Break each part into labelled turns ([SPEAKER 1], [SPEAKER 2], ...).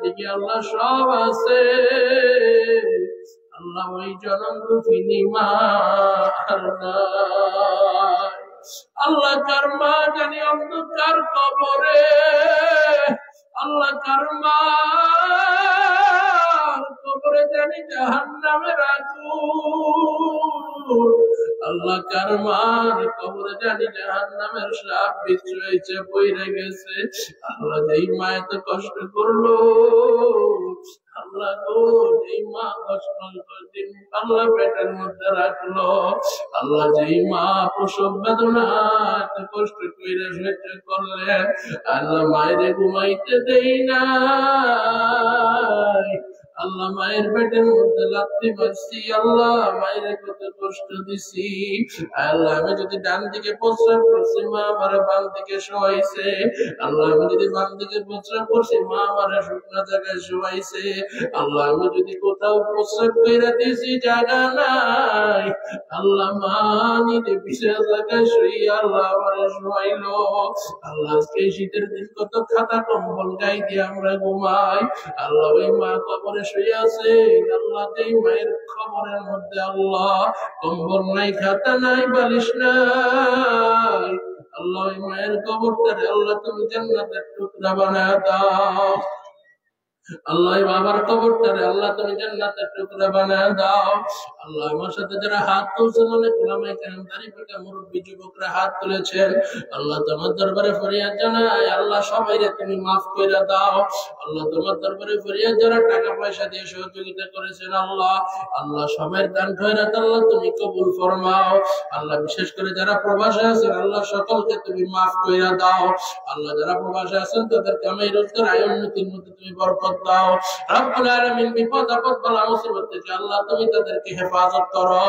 [SPEAKER 1] দিকে আল্লাহ সব আছে। আল্লাহ ওই জনম রূপিনী মা আর নাই। আল্লাহ কার মা জানি অন্ধকার কবরে, আল্লাহ কার মা কবরে জানি জাহান্নামের আগুন, আল্লাহ কার মার কবরে জানি জাহান্নামের সাপ বিচ্ছু হয়েছে পইরে গেছে। আল্লাহ যেই মা এত কষ্ট করলো, আল্লাহ গো যেই মা কষ্ট দিন আল্লাহ পেটের মধ্যে রাখলো, আল্লাহ যেই মা প্রসব বেদনা এত কষ্ট করে সহ্য করলেন, আল্লাহ মায়ের ঘুমাইতে দেই না, আল্লাহ মায়ের পেটের মধ্যে লাথি মারছি, আল্লাহ মায়ের কত কষ্ট দিছি। আল্লাহ আমি যদি ডান দিকে প্রস্রাব করছি, মা আমার বাম দিকে শোয়াইছে। আল্লাহ আমি যদি বাম দিকে প্রস্রাব করছি, মা আমার শুকনো জায়গায় শোয়াইছে। আল্লাহ আমি যদি কোথাও প্রস্রাব করে দিয়েছি জায়গা নাই, আল্লাহ মা নিজে বিশেষ জায়গায় শুয়ে আল্লাহ আমার শোয়াইলো। আল্লাহ আজকে শীতের দিন কত খাতা কম্বল গায়ে দিয়ে আমরা ঘুমাই, আল্লাহ ওই মা কবরে শুয়ে আছে। আল্লাহ এই মায়ের খবরের মধ্যে আল্লাহ কম্বল নাই, খাতা নাই, বালিশ নাই, আল্লাহ ওই মায়ের কবরটারে আল্লাহ তুমি জান্নাতের টুকরা বানায় দাও। আল্লাহ বাবার কবরটারে আল্লাহ তুমি জান্নাতের টুকরা বানায় দাও। আল্লাহ আমার সাথে যারা হাত তুলছেন, অনেক ওলামায়ে কেরাম দাড়ি পাকা মুরব্বী যুবকরা হাত তুলেছেন, আল্লাহ তোমার দরবারে ফরিয়াদ জানাই, আল্লাহ সবাইরে তুমি মাফ করে দাও। আল্লাহ তোমার দরবারে ফরিয়াদ যারা টাকা পয়সা দিয়ে সহযোগিতা করেছেন, আল্লাহ আল্লাহ সবার দান খয়রাত আল্লাহ তুমি কবুল ফরমাও। আল্লাহ বিশেষ করে যারা প্রবাসে আছেন, আল্লাহ সকলকে তুমি মাফ করে দাও। আল্লাহ যারা প্রবাসে আছেন তাদের কামাই রোজগার আয় উন্নতির মধ্যে তুমি বরকত দাও। রব্বুল আলামিন বিপদ আপদ বালা মুসিবত থেকে আল্লাহ তুমি তাদেরকে হেফাজত করো।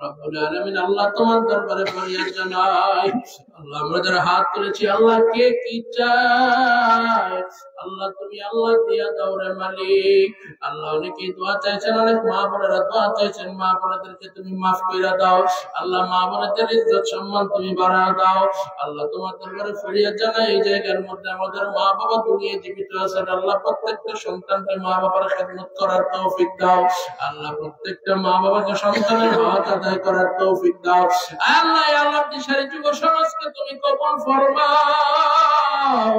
[SPEAKER 1] রব্বুল আলামিন আল্লাহ তোমার দরবারে ফরিয়াদ জানাই, আল্লাহ আমরা যারা হাত তুলেছি, আল্লাহ কে কি চায় আল্লাহ তুমি আল্লাহ দিয়া দাও রে মালিক। আল্লাহ অনেকে দোয়া চাইছেন, অনেক মা বোনেরা দোয়া চাইছেন, মা বোনেদেরকে তুমি মাফ করে দাও। আল্লাহ মা বোনেদের ইজ্জত সম্মান তুমি বাড়ায় দাও। আল্লাহ তোমার দরবারে ফরিয়াদ জানাই, এই জায়গার মধ্যে আমাদের মা বাবা দুনিয়া জীবিত আছেন, আল্লাহ প্রত্যেকটা সন্তানকে মা বাবার খেদমত করার তৌফিক দাও। আল্লাহ প্রত্যেকটা মা বাবাকে সন্তানের হক আদায় করার তৌফিক দাও। আল্লাহ আল্লাহ দিশারি যুব সমাজকে তুমি কবুল ফরমাও।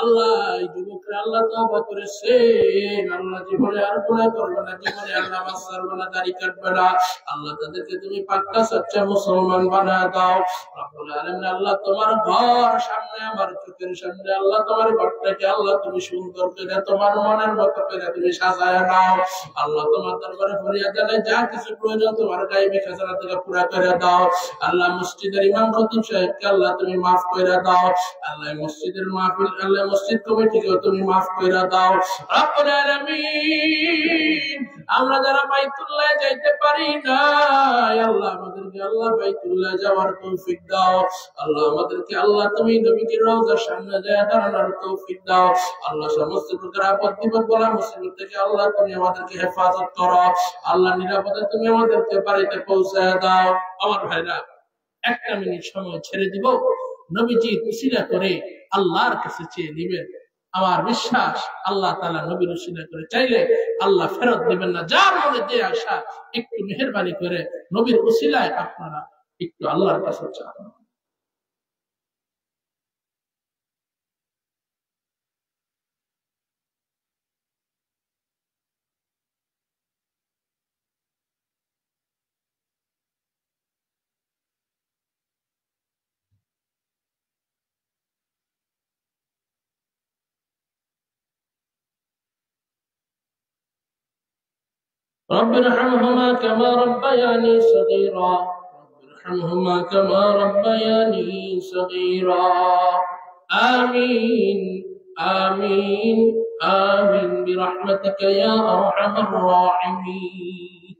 [SPEAKER 1] আল্লাহ এই যুবকরা আল্লাহ তওবা করেছেন, আল্লাহ জীবনে আর গুনাহ করবে না, জীবনে আর নামাজ ছাড়বে না, দাড়ি কাটবে না, আল্লাহ তাদেরকে তুমি পাক্কা সচ্চা মুসলমান বানায় দাও। রব্বুল আলামিন আল্লাহ তোমার ঘর সামনে, আমার চোখের সামনে আল্লাহ তোমার ঘরটাকে আল্লাহ তুমি সুন্দর করে তোমার মনের মতো করে তুমি সাজায় নাও। আল্লাহ তোমার দরবারে ফরিয়াদ জানাই, যা কিছু প্রয়োজন তোমার গায়েবী খাজানা থেকে পুরা করে দাও। আল্লাহ মসজিদের ইমাম খতিব সাহেবকে আল্লাহ তুমি মাফ করে দাও। আল্লাহ মসজিদের মাহফিল, আল্লাহ মসজিদ কমিটিকে তুমি মাফ করে দাও। রব্বুল আলামিন আমরা যারা বাইতুল্লাহ যাইতে পারি না, আল্লাহ আমাদেরকে আল্লাহ বাইতুল্লাহ যাওয়ার তৌফিক দাও। আল্লাহ আমাদেরকে আল্লাহ তুমি নবীর রওজার সামনে যায় দাঁড়ানোর তৌফিক দাও। আল্লাহ সমস্ত প্রকার আপদ বিপদ বলা মুসিবত থেকে আল্লাহ তুমি আমাদেরকে হেফাজত করো। আল্লাহ নিরাপদে তুমি আমাদেরকে বাড়িতে পৌঁছায় দাও। আমার ভাইরা, একটা মিনিট সময় ছেড়ে দিব, নবীজির উসিলা করে আল্লাহর কাছে চেয়ে নিবেন। আমার বিশ্বাস আল্লাহ তাআলা নবীর উসিলা করে চাইলে আল্লাহ ফেরত দিবেন না। যার মনে যে আশা, একটু মেহেরবানি করে নবীর উসিলায় আপনারা একটু আল্লাহর কাছে চান। رب ارحمهما كما ربياني صغيرا، رب ارحمهما كما ربياني صغيرا، آمين آمين آمين برحمتك يا أرحم الراحمين.